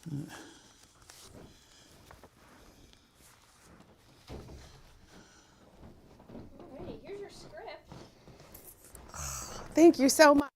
Alrighty, here's your script. Thank you so much.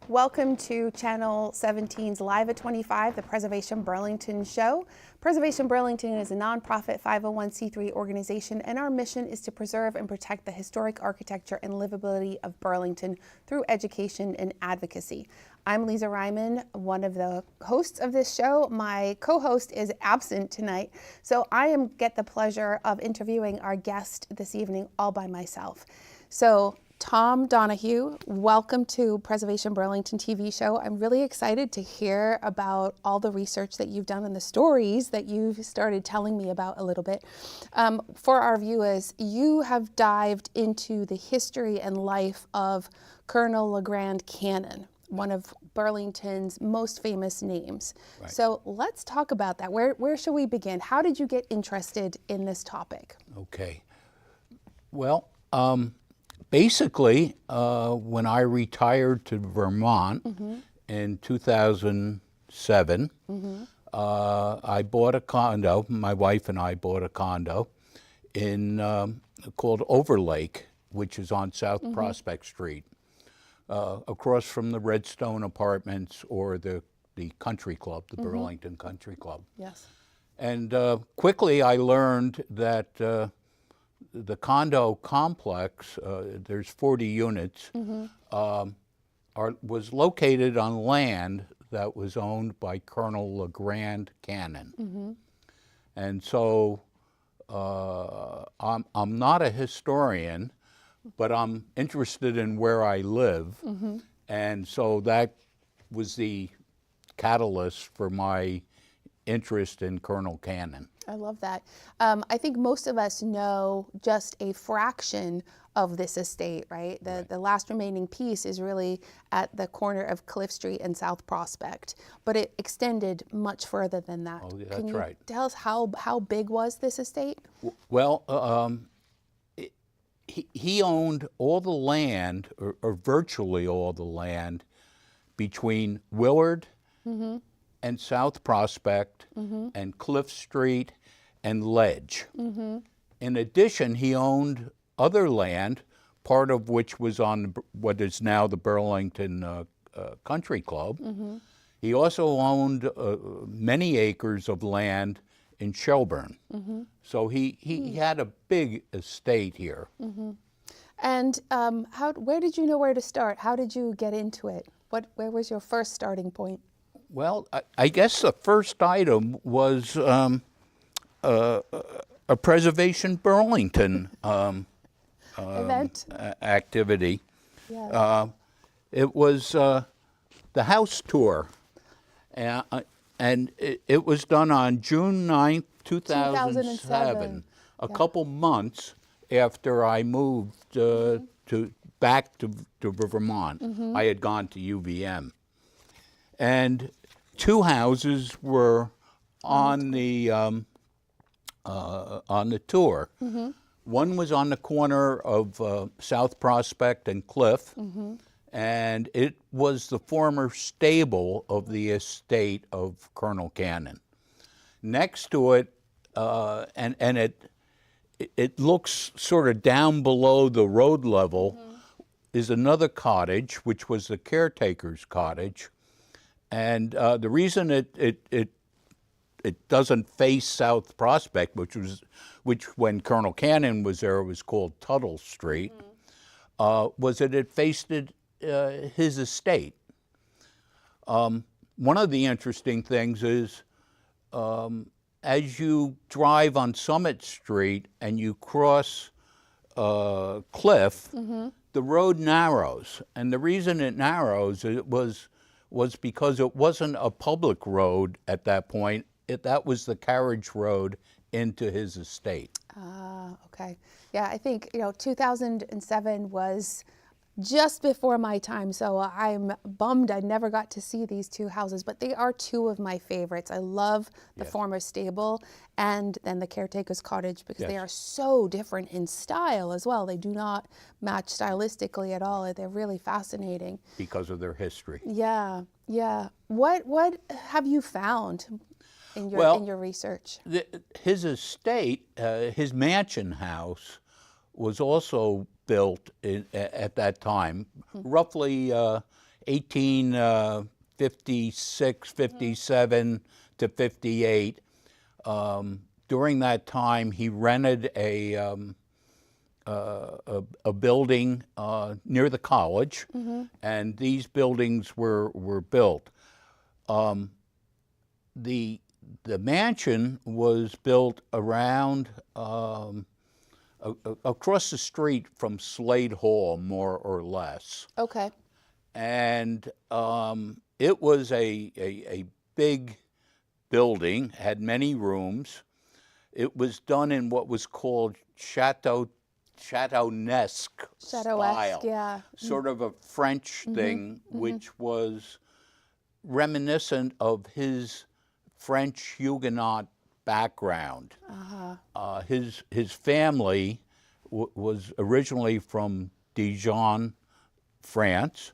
Welcome to Channel 17's Live at 25, the Preservation Burlington show. Preservation Burlington is a nonprofit 501c3 organization, and our mission is to preserve and protect the historic architecture and livability of Burlington through education and advocacy. I'm Lisa Ryman, one of the hosts of this show. My co-host is absent tonight, so I get the pleasure of interviewing our guest this evening all by myself. So Tom Donahue, welcome to Preservation Burlington TV show. I'm really excited to hear about all the research that you've done and the stories that you've started telling me about a little bit. For our viewers, you have dived into the history and life of Colonel LeGrand Cannon, one of Burlington's most famous names. Right. So let's talk about that. Where should we begin? How did you get interested in this topic? Okay. Well, basically, when I retired to Vermont in 2007, I bought a condo. My wife and I bought a condo in called Overlake, which is on South Prospect Street, across from the Redstone Apartments or the country club, the Burlington Country Club. Yes. And quickly I learned that the condo complex, there's 40 units, was located on land that was owned by Colonel LeGrand Cannon. And so I'm not a historian, but I'm interested in where I live. And so that was the catalyst for my interest in Colonel Cannon. I love that. I think most of us know just a fraction of this estate, right? The last remaining piece is really at the corner of Cliff Street and South Prospect, but it extended much further than that. Oh, yeah, that's Can you right. tell us how big was this estate? Well, he owned all the land, or virtually all the land, between Willard and South Prospect and Cliff Street and Ledge. In addition, he owned other land, part of which was on what is now the Burlington Country Club. He also owned many acres of land in Shelburne. So he had a big estate here. And where did you know where to start? How did you get into it? Where was your first starting point? Well, I guess the first item was a Preservation Burlington Event? Activity. Yeah. It was the house tour, and it was done on June 9th, 2007, a couple months after I moved back to Vermont. I had gone to UVM. And two houses were on the tour. One was on the corner of South Prospect and Cliff, and it was the former stable of the estate of Colonel Cannon. Next to it, and it looks sort of down below the road level, is another cottage, which was the caretaker's cottage. And the reason it it doesn't face South Prospect, which when Colonel Cannon was there, it was called Tuttle Street. Was that it faced his estate. One of the interesting things is, as you drive on Summit Street and you cross Cliff, the road narrows, and the reason it narrows was because it wasn't a public road at that point. That was the carriage road into his estate. Ah, okay. Yeah, I think 2007 was just before my time, so I'm bummed I never got to see these two houses, but they are two of my favorites. I love the former stable and then the caretaker's cottage because they are so different in style as well. They do not match stylistically at all. They're really fascinating. Because of their history. Yeah, yeah. What have you found in your research? His estate, his mansion house, was also built at that time, roughly 1856, 57 to 58. During that time, he rented a building near the college, and these buildings were built. The mansion was built around across the street from Slade Hall, more or less. Okay. And it was a big building, had many rooms. It was done in what was called Chateaunesque style. Yeah. Sort of a French thing, which was reminiscent of his French Huguenot background. His family was originally from Dijon, France,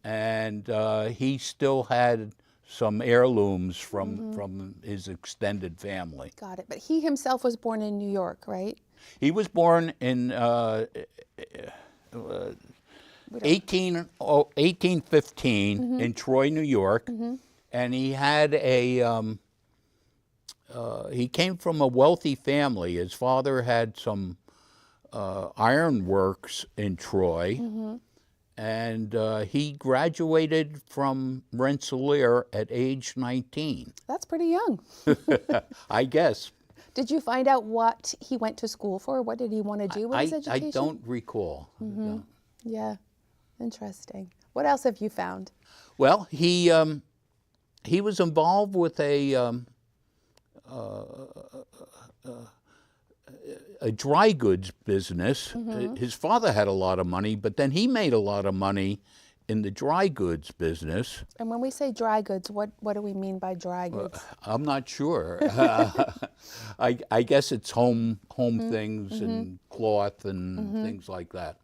and he still had some heirlooms from his extended family. Got it. But he himself was born in New York, right? He was born in 1815 in Troy, New York, and he had he came from a wealthy family. His father had some iron works in Troy, and he graduated from Rensselaer at age 19. That's pretty young. I guess. Did you find out what he went to school for? What did he want to do with his education? I don't recall. No. Yeah, interesting. What else have you found? Well, he was involved with a dry goods business. His father had a lot of money, but then he made a lot of money in the dry goods business. And when we say dry goods, what do we mean by dry goods? I'm not sure. I guess it's home things and cloth and things like that.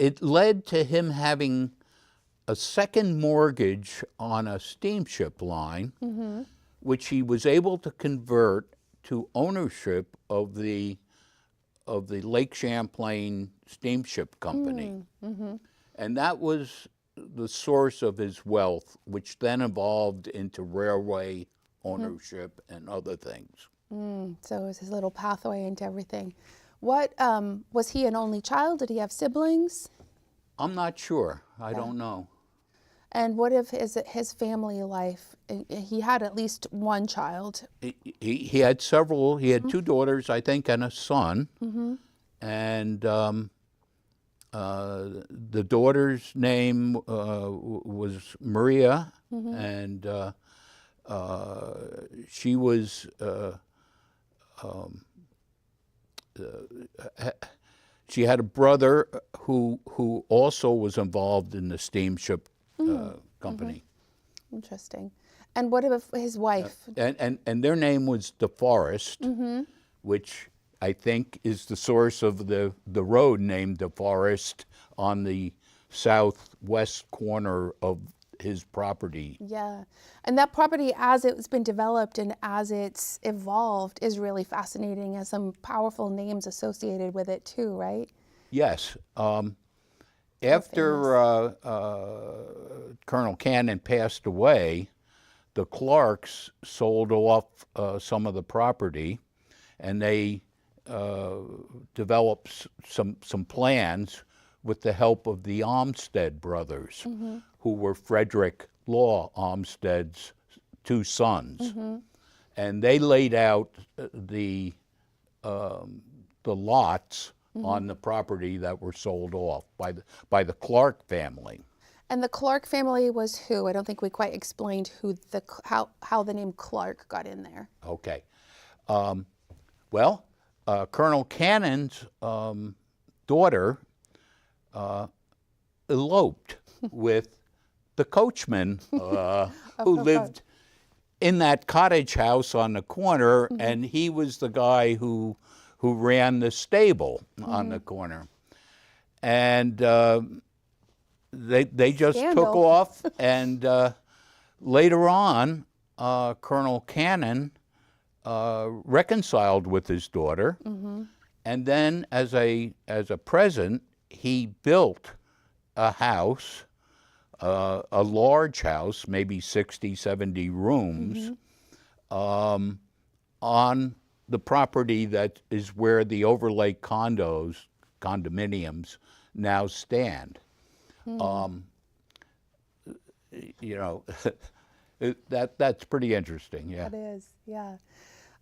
It led to him having a second mortgage on a steamship line, which he was able to convert to ownership of the Lake Champlain Steamship Company. And that was the source of his wealth, which then evolved into railway ownership and other things. So it was his little pathway into everything. What was he an only child? Did he have siblings? I'm not sure. I don't know. And what of his family life? He had at least one child. He had several. He had two daughters, I think, and a son. And the daughter's name was Maria, and she was she had a brother who also was involved in the steamship company. Interesting. And what about his wife? And their name was DeForest, which I think is the source of the road named DeForest on the southwest corner of his property. Yeah. And that property, as it's been developed and as it's evolved, is really fascinating, and some powerful names associated with it too, right? Yes. After Colonel Cannon passed away, the Clarks sold off some of the property, and they developed some plans with the help of the Olmsted brothers, who were Frederick Law Olmsted's two sons. And they laid out the lots on the property that were sold off by the Clark family. And the Clark family was who? I don't think we quite explained how the name Clark got in there. Okay. Well, Colonel Cannon's daughter eloped with the coachman who lived in that cottage house on the corner, and he was the guy who ran the stable on the corner. And they just took off, and later on, Colonel Cannon reconciled with his daughter, and then as a present, he built a house, a large house, maybe 60, 70 rooms, on the property that is where the overlay condominiums now stand. You know, that's pretty interesting, yeah. It is, yeah.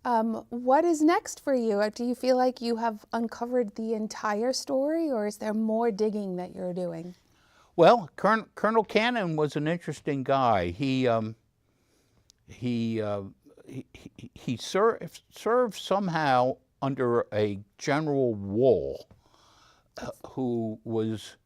What is next for you? Do you feel like you have uncovered the entire story, or is there more digging that you're doing? Well, Colonel Cannon was an interesting guy. He served somehow under a General Wool, who was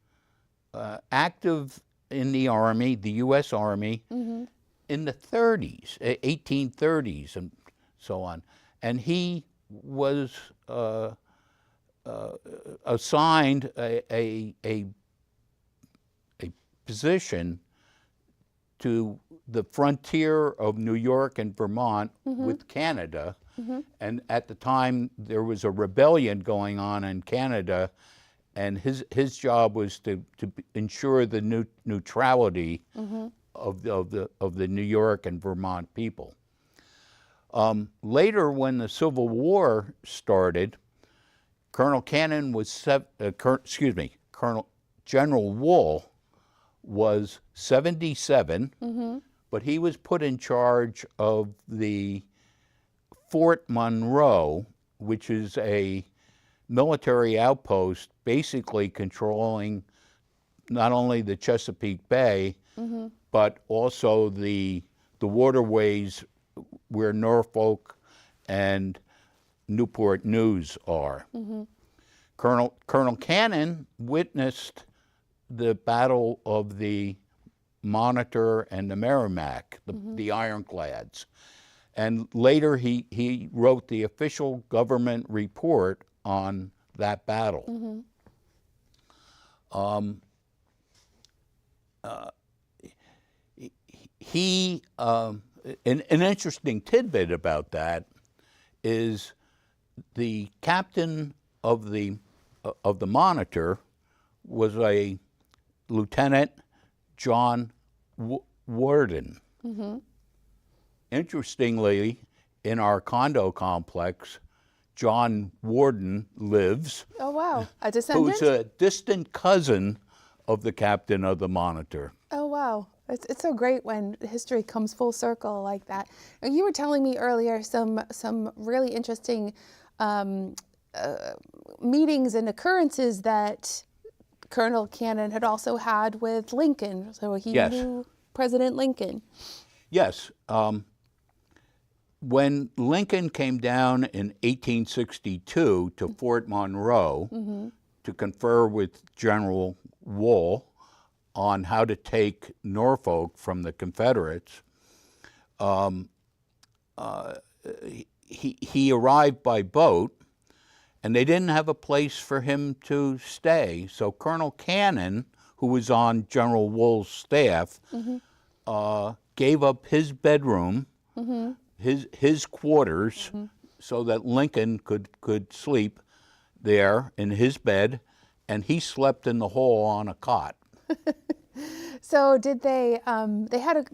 active in the Army, the U.S. Army, in the 30s, 1830s, and so on. And he was assigned a position to the frontier of New York and Vermont with Canada. And at the time, there was a rebellion going on in Canada, and his job was to ensure the neutrality of the New York and Vermont people. Later, when the Civil War started, Colonel Cannon was General Wool was 77, but he was put in charge of the Fort Monroe, which is a military outpost basically controlling not only the Chesapeake Bay, but also the waterways where Norfolk and Newport News are. Colonel Cannon witnessed the Battle of the Monitor and the Merrimack, the ironclads. And later he wrote the official government report on that battle. An interesting tidbit about that is the captain of the Monitor was a Lieutenant John Worden. Interestingly, in our condo complex, John Worden lives. Oh, wow. A descendant? Who's a distant cousin of the captain of the Monitor. Oh, wow. It's so great when history comes full circle like that. You were telling me earlier some really interesting meetings and occurrences that Colonel Cannon had also had with Lincoln. So he knew President Lincoln. Yes. When Lincoln came down in 1862 to Fort Monroe to confer with General Wool on how to take Norfolk from the Confederates, he arrived by boat, and they didn't have a place for him to stay. So Colonel Cannon, who was on General Wool's staff, gave up his bedroom, his quarters, so that Lincoln could sleep there in his bed, and he slept in the hall on a cot. So did they? They had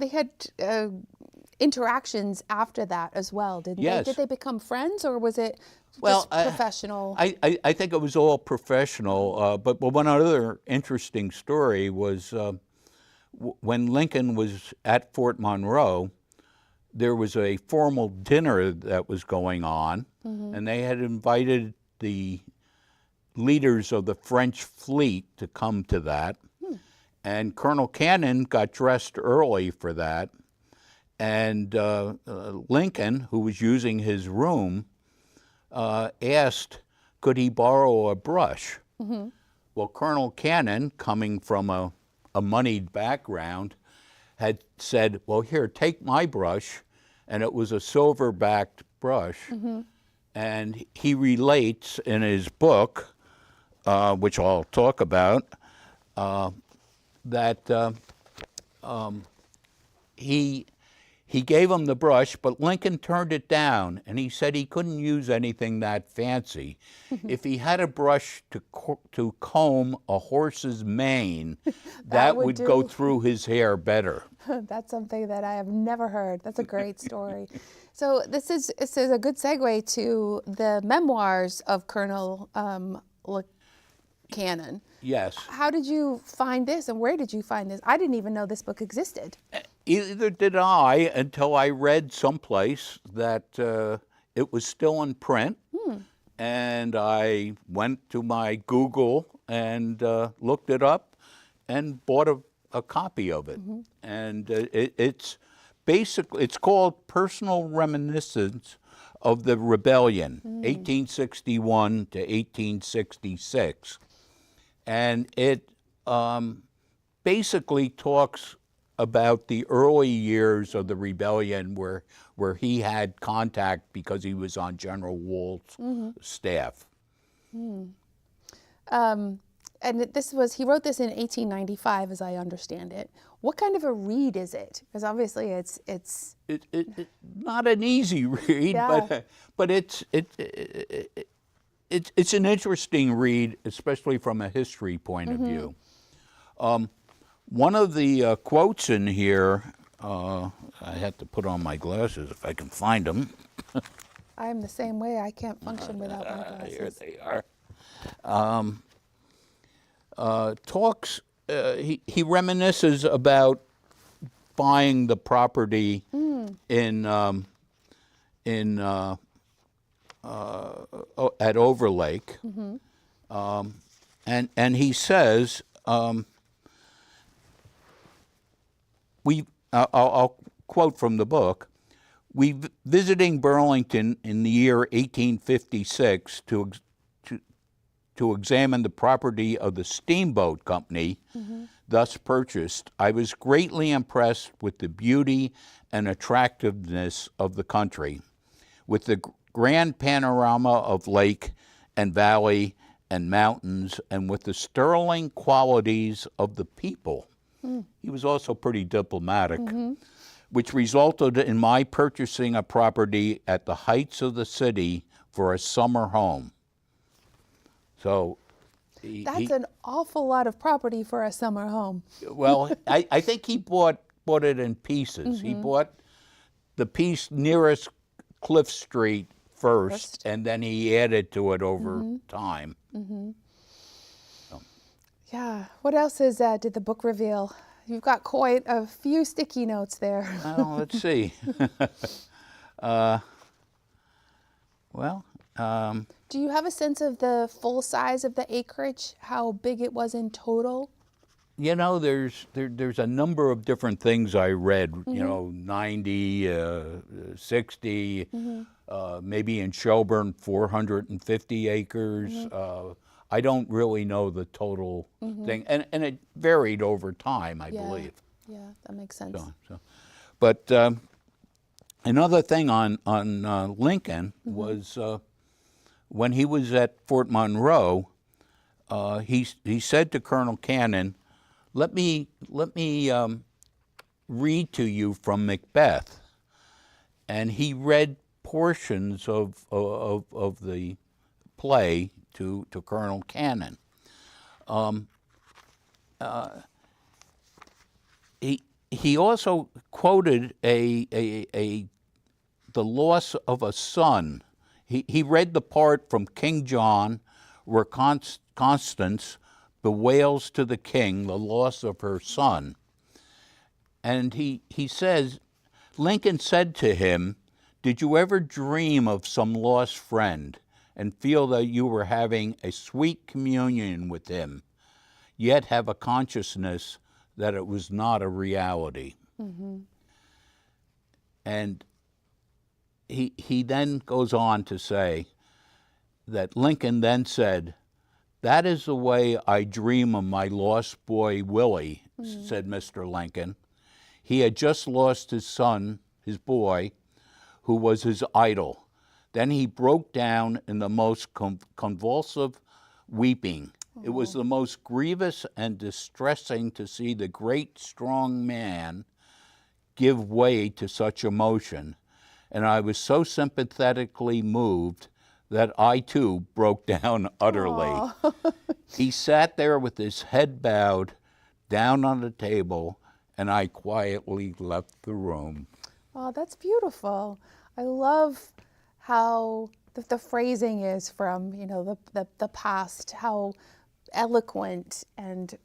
interactions after that as well, didn't Yes. they? Did they become friends, or was it Well, just professional? I think it was all professional. But one other interesting story was when Lincoln was at Fort Monroe, there was a formal dinner that was going on, and they had invited the leaders of the French fleet to come to that. And Colonel Cannon got dressed early for that. And Lincoln, who was using his room, asked, could he borrow a brush? Well, Colonel Cannon, coming from a moneyed background, had said, well, here, take my brush. And it was a silver-backed brush. And he relates in his book, which I'll talk about, that he gave him the brush, but Lincoln turned it down, and he said he couldn't use anything that fancy. If he had a brush to comb a horse's mane, that would go through his hair better. That's something that I have never heard. That's a great story. So this is a good segue to the memoirs of Colonel Cannon. Yes. How did you find this, and where did you find this? I didn't even know this book existed. Either did I, until I read someplace that it was still in print, and I went to my Google and looked it up and bought a copy of it. And it's basically, it's called Personal Reminiscence of the Rebellion, 1861 to 1866. And it basically talks about the early years of the rebellion where he had contact because he was on General Wool's staff. And he wrote this in 1895, as I understand it. What kind of a read is it? Because obviously it's not an easy read, Yeah. but it's an interesting read, especially from a history point of view. One of the quotes in here, I have to put on my glasses if I can find them. I'm the same way. I can't function without my glasses. Here they are. He reminisces about buying the property at Overlake, and he says, I'll quote from the book, "We visiting Burlington in the year 1856 to examine the property of the steamboat company thus purchased, I was greatly impressed with the beauty and attractiveness of the country, with the grand panorama of lake and valley and mountains, and with the sterling qualities of the people." He was also pretty diplomatic, which resulted in my purchasing a property at the heights of the city for a summer home. So That's an awful lot of property for a summer home. well, I think he bought it in pieces. He bought the piece nearest Cliff Street first, and then he added to it over time. Yeah. What else did the book reveal? You've got quite a few sticky notes there. Well, let's see. Do you have a sense of the full size of the acreage, how big it was in total? You know, there's a number of different things I read, you know, 90, 60, maybe in Shelburne, 450 acres. I don't really know the total thing, and it varied over time, I believe. Yeah, that makes sense. But another thing on Lincoln was when he was at Fort Monroe, he said to Colonel Cannon, "Let me read to you from Macbeth," and he read portions of the play to Colonel Cannon. He also quoted the loss of a son. He read the part from King John where Constance bewails to the king the loss of her son. And he says, Lincoln said to him, "Did you ever dream of some lost friend and feel that you were having a sweet communion with him, yet have a consciousness that it was not a reality?" Mm-hmm. And he then goes on to say that Lincoln then said, "That is the way I dream of my lost boy Willie," said Mr. Lincoln. He had just lost his son, his boy, who was his idol. Then he broke down in the most convulsive weeping. It was the most grievous and distressing to see the great, strong man give way to such emotion, and I was so sympathetically moved that I too broke down utterly. He sat there with his head bowed down on the table, and I quietly left the room. Oh, that's beautiful. I love how the phrasing is from, the past, how eloquent and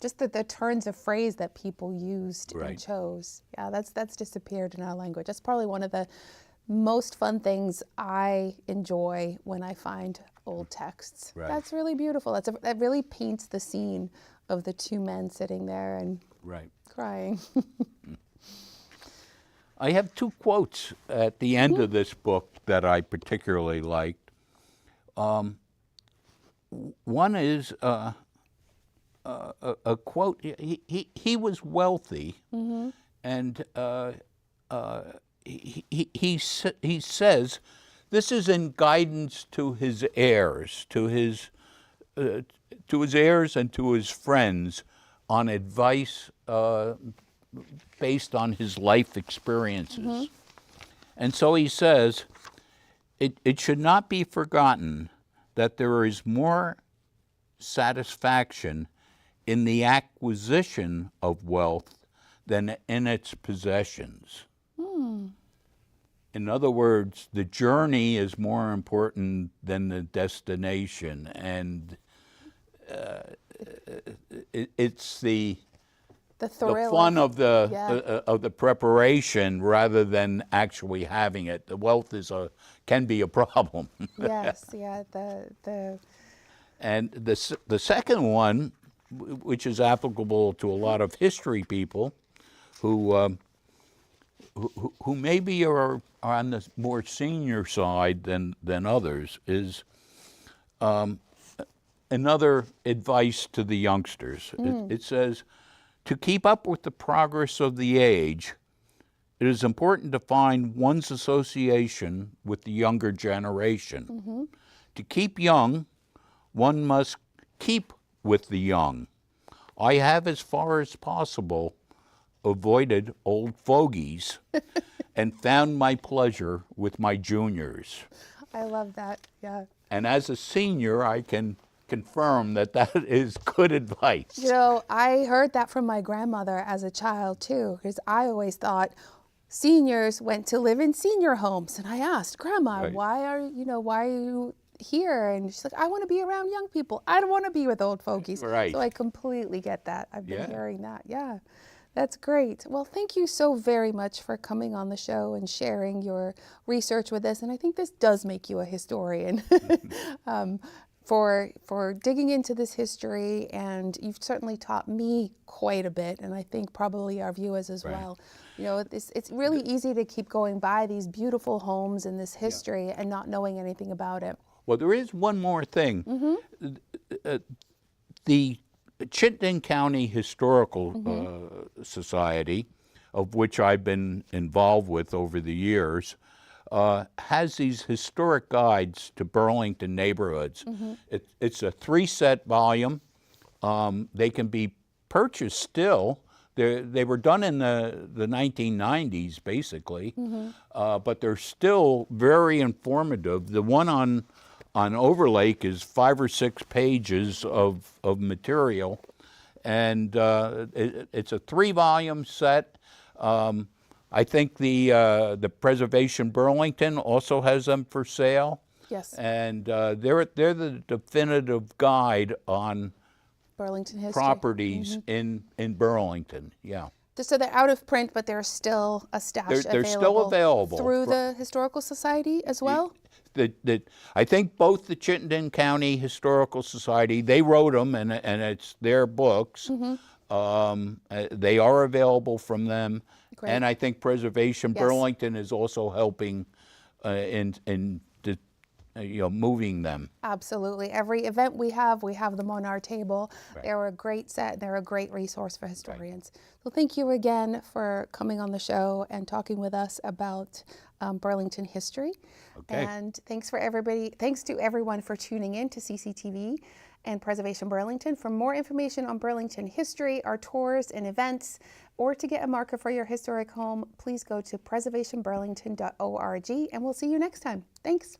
just the turns of phrase that people used and chose. Yeah, that's disappeared in our language. That's probably one of the most fun things I enjoy when I find old texts. Right. That's really beautiful. That really paints the scene of the two men sitting there and crying. I have two quotes at the end of this book that I particularly liked. One is a quote. He was wealthy, and he says, this is in guidance to his heirs, to his heirs and to his friends, on advice based on his life experiences. And so he says, it should not be forgotten that there is more satisfaction in the acquisition of wealth than in its possessions. In other words, the journey is more important than the destination, and it's the thrill, fun of the preparation rather than actually having it. The wealth can be a problem. Yes, yeah. And the second one, which is applicable to a lot of history people, who maybe are on the more senior side than others, is another advice to the youngsters. It says, to keep up with the progress of the age, it is important to find one's association with the younger generation. To keep young, one must keep with the young. I have, as far as possible, avoided old fogies and found my pleasure with my juniors. I love that, yeah. And as a senior, I can confirm that is good advice. I heard that from my grandmother as a child too, because I always thought seniors went to live in senior homes. And I asked, Grandma, why are you here? And she's like, I want to be around young people. I don't want to be with old fogies. Right. So I completely get that. I've been hearing that. Yeah, that's great. Well, thank you so very much for coming on the show and sharing your research with us. And I think this does make you a historian. For digging into this history, and you've certainly taught me quite a bit, and I think probably our viewers as well. It's really easy to keep going by these beautiful homes and this history and not knowing anything about it. Well, there is one more thing. The Chittenden County Historical Society, of which I've been involved with over the years, has these historic guides to Burlington neighborhoods. It's a 3-set volume. They can be purchased still. They were done in the 1990s, basically, but they're still very informative. The one on Overlake is 5 or 6 pages of material, and it's a 3-volume set. I think the Preservation Burlington also has them for sale. Yes. And they're the definitive guide on Burlington history. properties in Burlington. Yeah. So they're out of print, but there's still a stash They're still available through the Historical Society as well? I think both the Chittenden County Historical Society, they wrote them, and it's their books. They are available from them. Great. And I think Preservation Yes. Burlington is also helping in moving them. Absolutely. Every event we have them on our table. Right. They're a great set. They're a great resource for historians. So thank you again for coming on the show and talking with us about Burlington history. Okay. And thanks to everyone for tuning in to CCTV and Preservation Burlington. For more information on Burlington history, our tours and events, or to get a marker for your historic home, please go to preservationburlington.org, and we'll see you next time. Thanks.